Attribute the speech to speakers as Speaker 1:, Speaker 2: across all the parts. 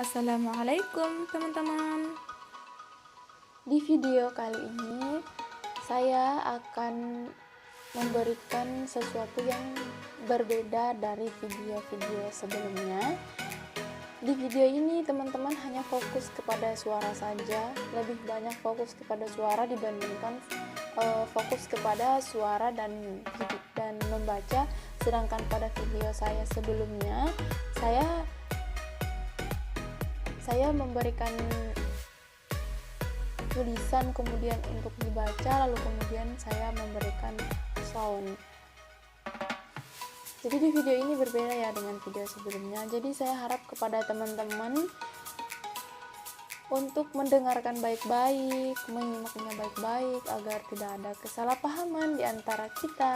Speaker 1: Assalamualaikum teman-teman.
Speaker 2: Di video kali ini saya akan memberikan sesuatu yang berbeda dari video-video sebelumnya. Di video ini teman-teman hanya fokus kepada suara saja, lebih banyak fokus kepada suara dibandingkan fokus kepada suara dan membaca. Sedangkan pada video saya sebelumnya saya memberikan tulisan kemudian untuk dibaca, lalu kemudian saya memberikan sound. Jadi di video ini berbeda ya dengan video sebelumnya. Jadi saya harap kepada teman-teman untuk mendengarkan baik-baik, menyimaknya baik-baik agar tidak ada kesalahpahaman di antara kita.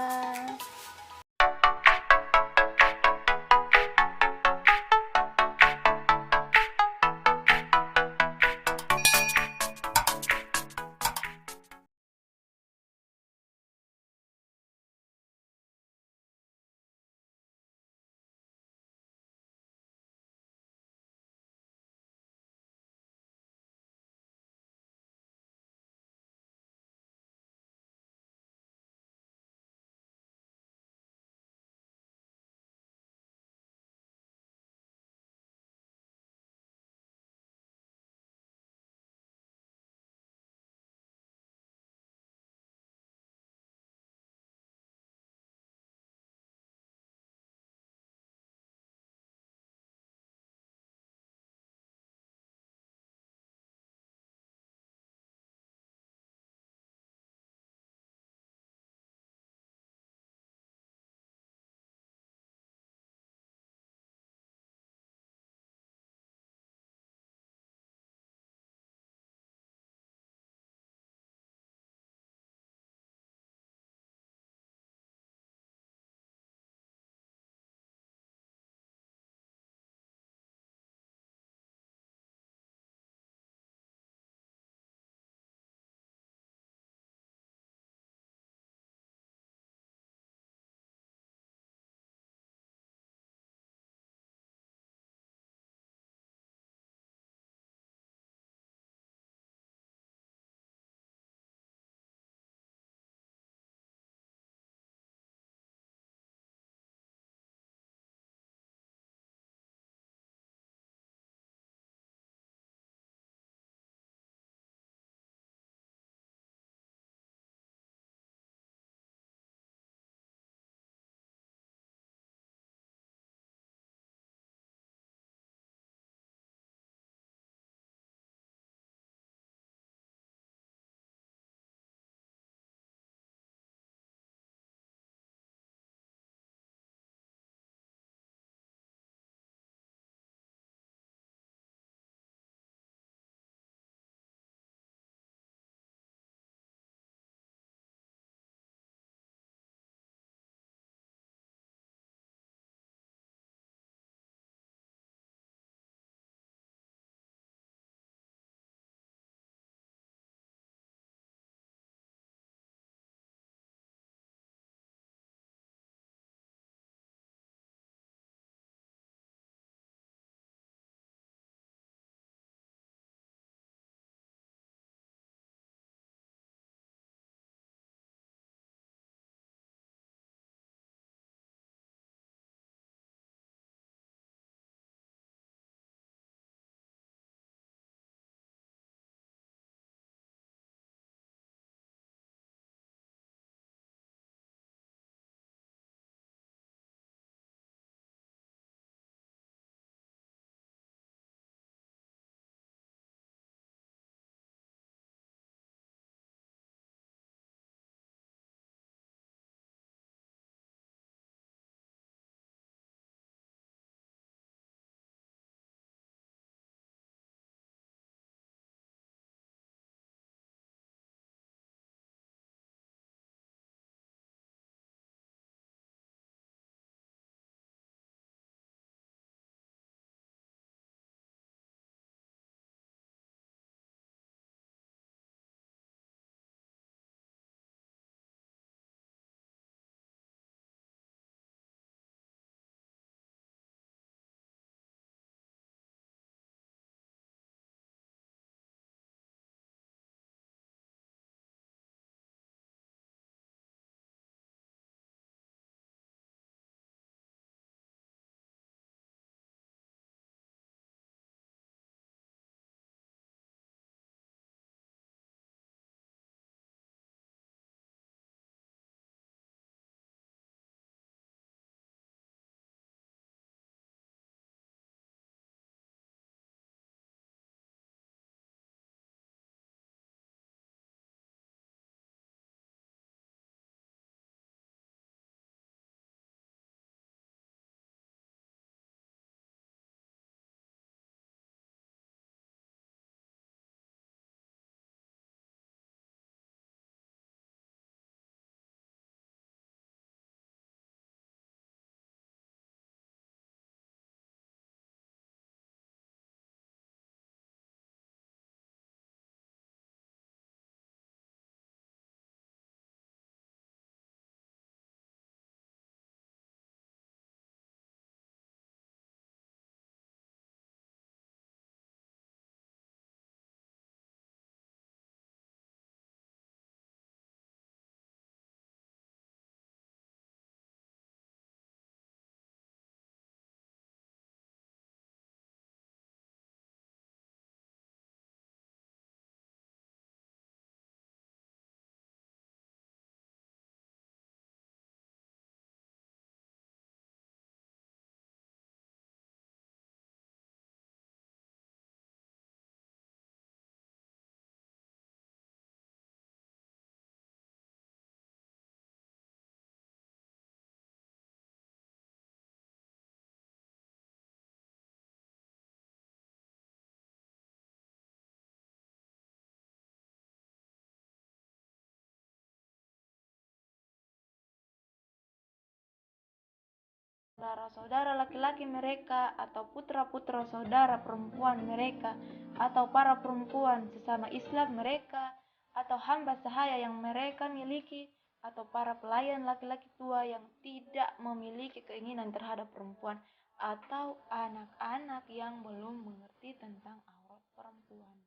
Speaker 2: saudara-saudara laki-laki mereka atau putra-putra saudara perempuan mereka atau para perempuan sesama Islam mereka atau hamba sahaya yang mereka miliki atau para pelayan laki-laki tua yang tidak memiliki keinginan terhadap perempuan atau anak-anak yang belum mengerti tentang aurat perempuan.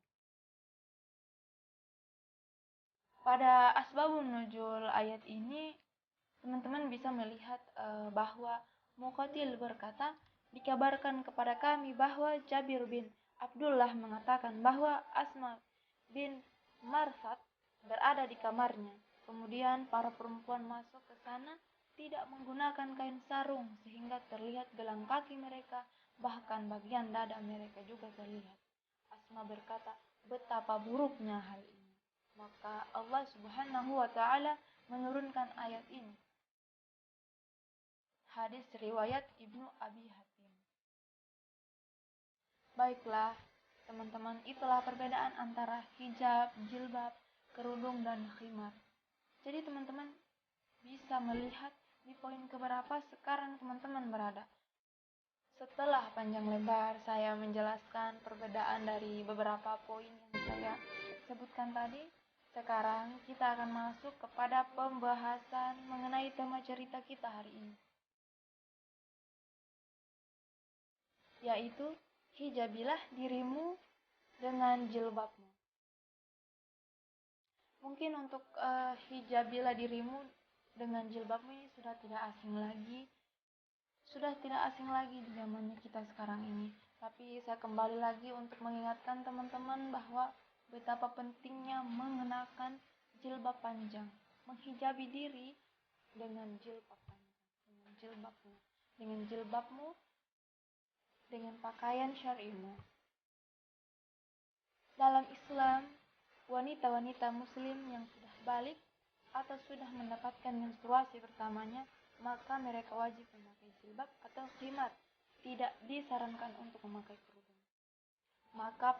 Speaker 2: Pada asbabun nuzul ayat ini, teman-teman bisa melihat bahwa Muqatil berkata, dikabarkan kepada kami bahwa Jabir bin Abdullah mengatakan bahwa Asma bin Marsad berada di kamarnya. Kemudian para perempuan masuk ke sana tidak menggunakan kain sarung sehingga terlihat gelang kaki mereka, bahkan bagian dada mereka juga terlihat. Asma berkata, betapa buruknya hal ini. Maka Allah Subhanahu wa taala menurunkan ayat ini. Hadis riwayat Ibnu Abi Hatim. Baiklah, teman-teman, itulah perbedaan antara hijab, jilbab, kerudung, dan khimar. Jadi teman-teman bisa melihat di poin keberapa sekarang teman-teman berada. Setelah panjang lebar saya menjelaskan perbedaan dari beberapa poin yang saya sebutkan tadi, sekarang kita akan masuk kepada pembahasan mengenai tema cerita kita hari ini, yaitu hijabilah dirimu dengan jilbabmu. Mungkin untuk hijabilah dirimu dengan jilbabmu ini sudah tidak asing lagi di zamannya kita sekarang ini. Tapi saya kembali lagi untuk mengingatkan teman-teman bahwa betapa pentingnya mengenakan jilbab panjang, menghijabi diri dengan jilbab panjang, dengan jilbabmu, dengan pakaian syar'imu. Dalam Islam, wanita-wanita muslim yang sudah balik atau sudah mendapatkan menstruasi pertamanya, maka mereka wajib memakai jilbab atau khimar. Tidak disarankan untuk memakai kerudung. Maka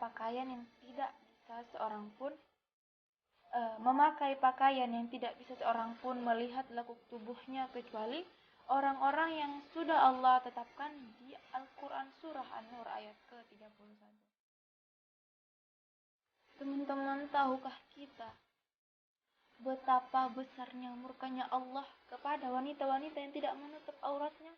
Speaker 2: memakai pakaian yang tidak bisa seorang pun melihat lekuk tubuhnya kecuali orang-orang yang sudah Allah tetapkan di Al-Quran surah An-Nur ayat ke-31. Teman-teman, tahukah kita betapa besarnya murkanya Allah kepada wanita-wanita yang tidak menutup auratnya?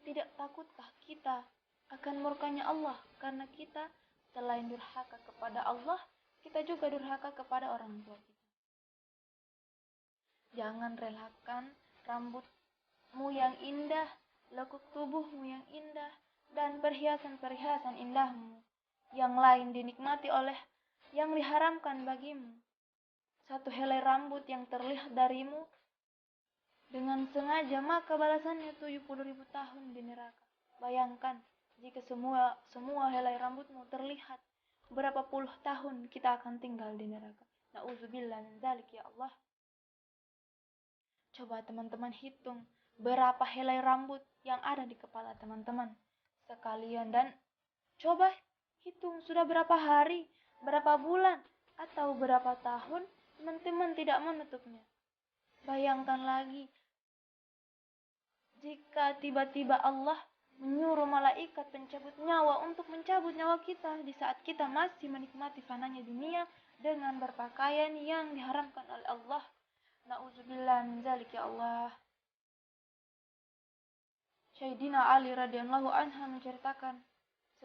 Speaker 2: Tidak takutkah kita akan murkanya Allah karena kita selain durhaka kepada Allah, kita juga durhaka kepada orang tua kita. Jangan relakan rambutmu yang indah, lekuk tubuhmu yang indah, dan perhiasan-perhiasan indahmu yang lain dinikmati oleh yang diharamkan bagimu. Satu helai rambut yang terlihat darimu dengan sengaja, maka balasannya 70.000 tahun di neraka. Bayangkan jika semua helai rambutmu terlihat, berapa puluh tahun kita akan tinggal di neraka. Na'udzubillah min dzalik ya Allah. Coba teman-teman hitung berapa helai rambut yang ada di kepala teman-teman sekalian, dan coba hitung sudah berapa hari, berapa bulan, atau berapa tahun teman-teman tidak menutupnya. Bayangkan lagi jika tiba-tiba Allah menyuruh malaikat pencabut nyawa untuk mencabut nyawa kita di saat kita masih menikmati fananya dunia dengan berpakaian yang diharamkan oleh Allah. Na'udzubillah min dzalik ya Allah. Sayyidina Ali radhiyallahu anhu menceritakan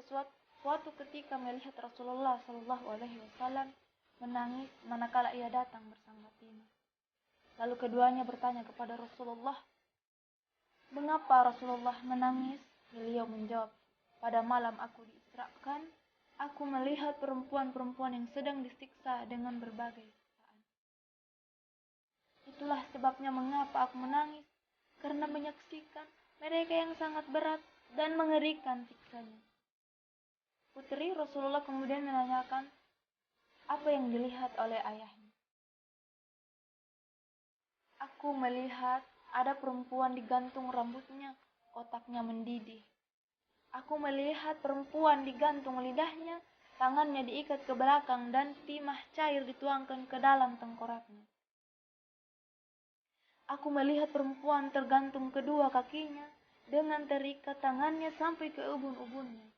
Speaker 2: suatu ketika melihat Rasulullah sallallahu alaihi wasallam menangis manakala ia datang bersama Fatimah. Lalu keduanya bertanya kepada Rasulullah, "Mengapa Rasulullah menangis?" Beliau menjawab, "Pada malam aku diisrakan, aku melihat perempuan-perempuan yang sedang disiksa dengan berbagai siksaan. Itulah sebabnya mengapa aku menangis, karena menyaksikan mereka yang sangat berat dan mengerikan siksanya." Putri Rasulullah kemudian menanyakan apa yang dilihat oleh ayahnya. "Aku melihat ada perempuan digantung rambutnya, otaknya mendidih. Aku melihat perempuan digantung lidahnya, tangannya diikat ke belakang dan timah cair dituangkan ke dalam tengkoraknya. Aku melihat perempuan tergantung kedua kakinya dengan terikat tangannya sampai ke ubun-ubunnya.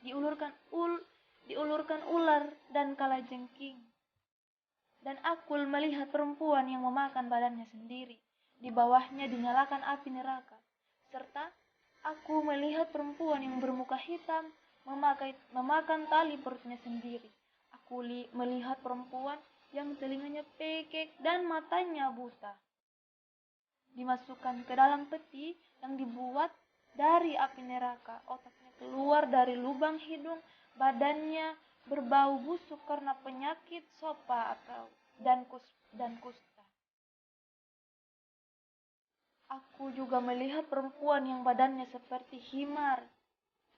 Speaker 2: Diulurkan ular dan kalajengking. Dan aku melihat perempuan yang memakan badannya sendiri. Di bawahnya dinyalakan api neraka. Serta aku melihat perempuan yang bermuka hitam memakan tali perutnya sendiri. Aku melihat perempuan yang telinganya pekek dan matanya buta. Dimasukkan ke dalam peti yang dibuat dari api neraka. Otaknya keluar dari lubang hidung, badannya berbau busuk karena penyakit sopa dan kusta. Aku juga melihat perempuan yang badannya seperti himar,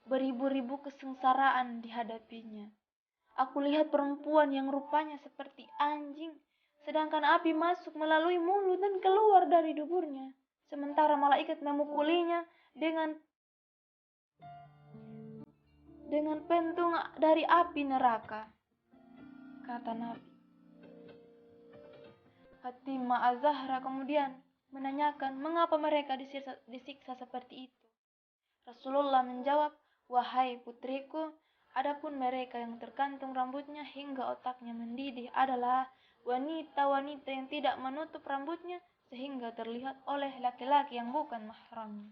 Speaker 2: beribu-ribu kesengsaraan dihadapinya. Aku lihat perempuan yang rupanya seperti anjing, sedangkan api masuk melalui mulut dan keluar dari duburnya. Sementara malaikat memukulinya dengan pentung dari api neraka. Kata Nabi. Fatimah Az-Zahra kemudian menanyakan mengapa mereka disiksa seperti itu. Rasulullah menjawab, wahai putriku, adapun mereka yang tergantung rambutnya hingga otaknya mendidih adalah wanita-wanita yang tidak menutup rambutnya sehingga terlihat oleh laki-laki yang bukan mahramnya.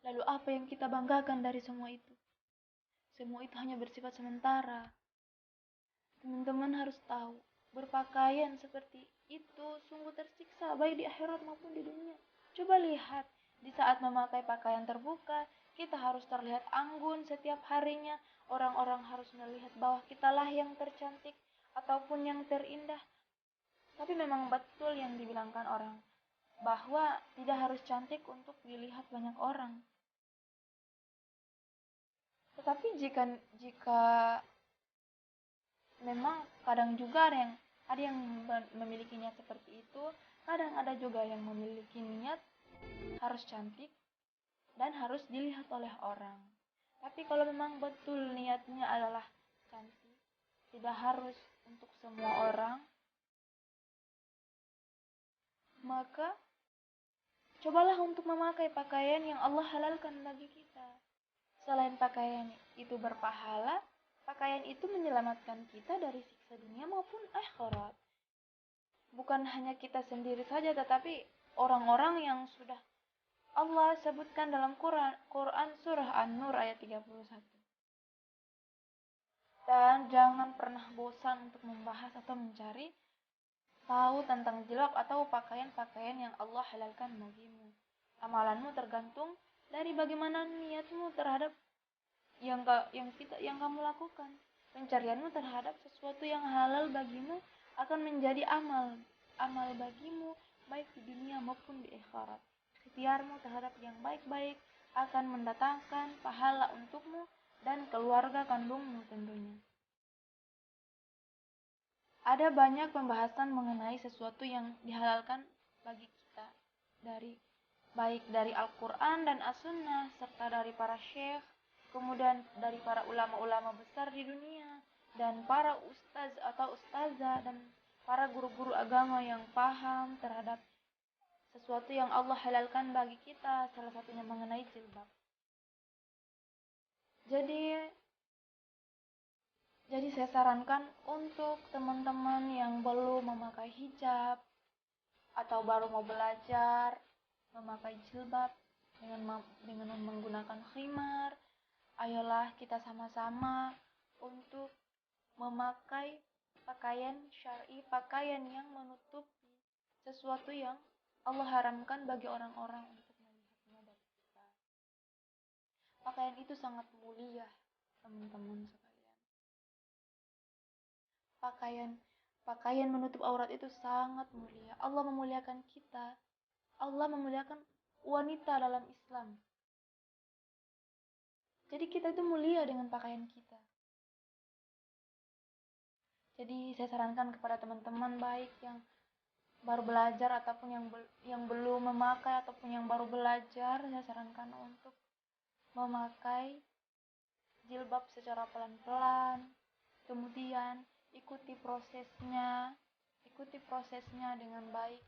Speaker 2: Lalu apa yang kita banggakan dari semua itu? Semua itu hanya bersifat sementara. Teman-teman harus tahu, berpakaian seperti itu sungguh tersiksa baik di akhirat maupun di dunia. Coba lihat, di saat memakai pakaian terbuka, kita harus terlihat anggun setiap harinya. Orang-orang harus melihat bahwa kitalah yang tercantik ataupun yang terindah. Tapi memang betul yang dibilangkan orang, bahwa tidak harus cantik untuk dilihat banyak orang. Tetapi jika memang kadang juga ada yang memiliki niat seperti itu, kadang ada juga yang memiliki niat harus cantik dan harus dilihat oleh orang. Tapi kalau memang betul niatnya adalah cantik, tidak harus untuk semua orang, maka cobalah untuk memakai pakaian yang Allah halalkan bagi kita. Selain pakaian itu berpahala, pakaian itu menyelamatkan kita dari siksa dunia maupun akhirat. Bukan hanya kita sendiri saja, tetapi orang-orang yang sudah Allah sebutkan dalam Quran surah An-Nur ayat 31. Dan jangan pernah bosan untuk membahas atau mencari tahu tentang jilbab atau pakaian-pakaian yang Allah halalkan bagimu. Amalanmu tergantung dari bagaimana niatmu terhadap yang kamu lakukan. Pencarianmu terhadap sesuatu yang halal bagimu akan menjadi amal bagimu baik di dunia maupun di akhirat. Ikhtiarmu terhadap yang baik-baik akan mendatangkan pahala untukmu dan keluarga kandungmu tentunya. Ada banyak pembahasan mengenai sesuatu yang dihalalkan bagi kita baik dari Al-Quran dan As-Sunnah serta dari para syekh, kemudian dari para ulama-ulama besar di dunia dan para ustaz atau ustazah dan para guru-guru agama yang paham terhadap sesuatu yang Allah halalkan bagi kita, salah satunya mengenai jilbab. Jadi saya sarankan untuk teman-teman yang belum memakai hijab atau baru mau belajar memakai jilbab dengan menggunakan khimar, ayolah kita sama-sama untuk memakai pakaian syar'i, pakaian yang menutupi sesuatu yang Allah haramkan bagi orang-orang untuk melihatnya dari kita. Pakaian itu sangat mulia, teman-teman sekalian. Pakaian menutup aurat itu sangat mulia. Allah memuliakan kita. Allah memuliakan wanita dalam Islam. Jadi kita itu mulia dengan pakaian kita. Jadi saya sarankan kepada teman-teman baik yang baru belajar ataupun yang belum memakai ataupun yang baru belajar, saya sarankan untuk memakai jilbab secara pelan-pelan. Kemudian ikuti prosesnya, ikuti prosesnya dengan baik.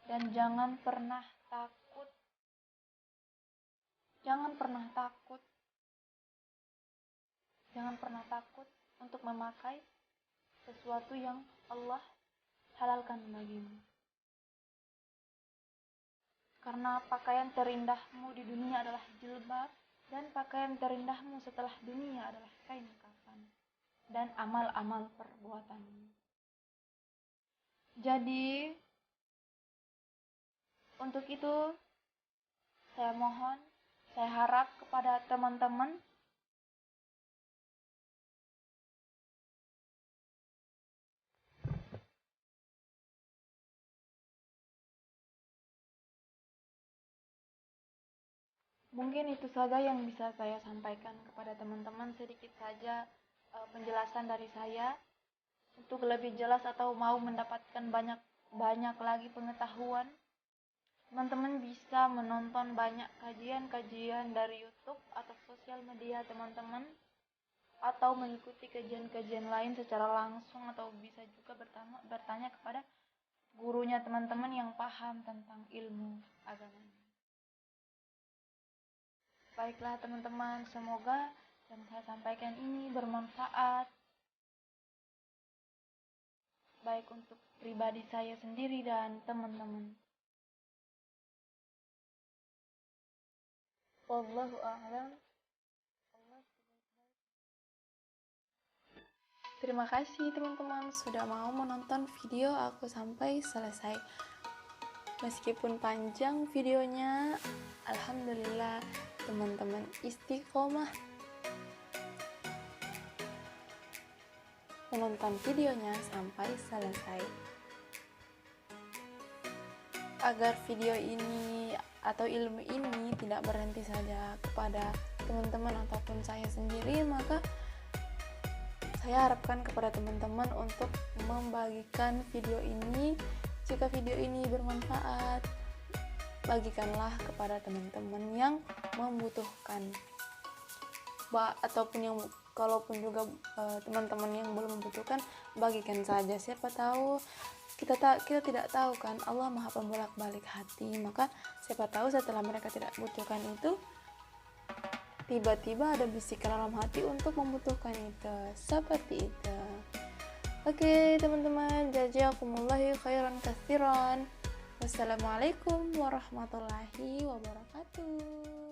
Speaker 2: Dan jangan pernah takut. Jangan pernah takut. Jangan pernah takut untuk memakai sesuatu yang Allah halalkan bagimu. Karena pakaian terindahmu di dunia adalah jilbab, dan pakaian terindahmu setelah dunia adalah kain kafan dan amal-amal perbuatanmu. Jadi, untuk itu saya mohon, saya harap kepada teman-teman mungkin itu saja yang bisa saya sampaikan kepada teman-teman, sedikit saja penjelasan dari saya. Untuk lebih jelas atau mau mendapatkan banyak lagi pengetahuan, teman-teman bisa menonton banyak kajian-kajian dari YouTube atau sosial media teman-teman, atau mengikuti kajian-kajian lain secara langsung, atau bisa juga bertanya kepada gurunya teman-teman yang paham tentang ilmu agama. Baiklah teman-teman, semoga yang saya sampaikan ini bermanfaat, baik untuk pribadi saya sendiri dan teman-teman. Wallahu a'lam. Terima kasih teman-teman sudah mau menonton video aku sampai selesai. Meskipun panjang videonya, alhamdulillah teman-teman istiqomah menonton videonya sampai selesai. Agar video ini atau ilmu ini tidak berhenti saja kepada teman-teman ataupun saya sendiri, maka saya harapkan kepada teman-teman untuk membagikan video ini. Jika video ini bermanfaat, bagikanlah kepada teman-teman yang membutuhkan. Ataupun yang kalaupun juga teman-teman yang belum membutuhkan, bagikan saja. Siapa tahu kita tidak tahu kan, Allah Maha Pembolak-balik hati. Maka siapa tahu setelah mereka tidak butuhkan itu, tiba-tiba ada bisikan dalam hati untuk membutuhkan itu. Seperti itu. Oke teman-teman, jazakumullahu khairan katsiran. Wassalamualaikum warahmatullahi wabarakatuh.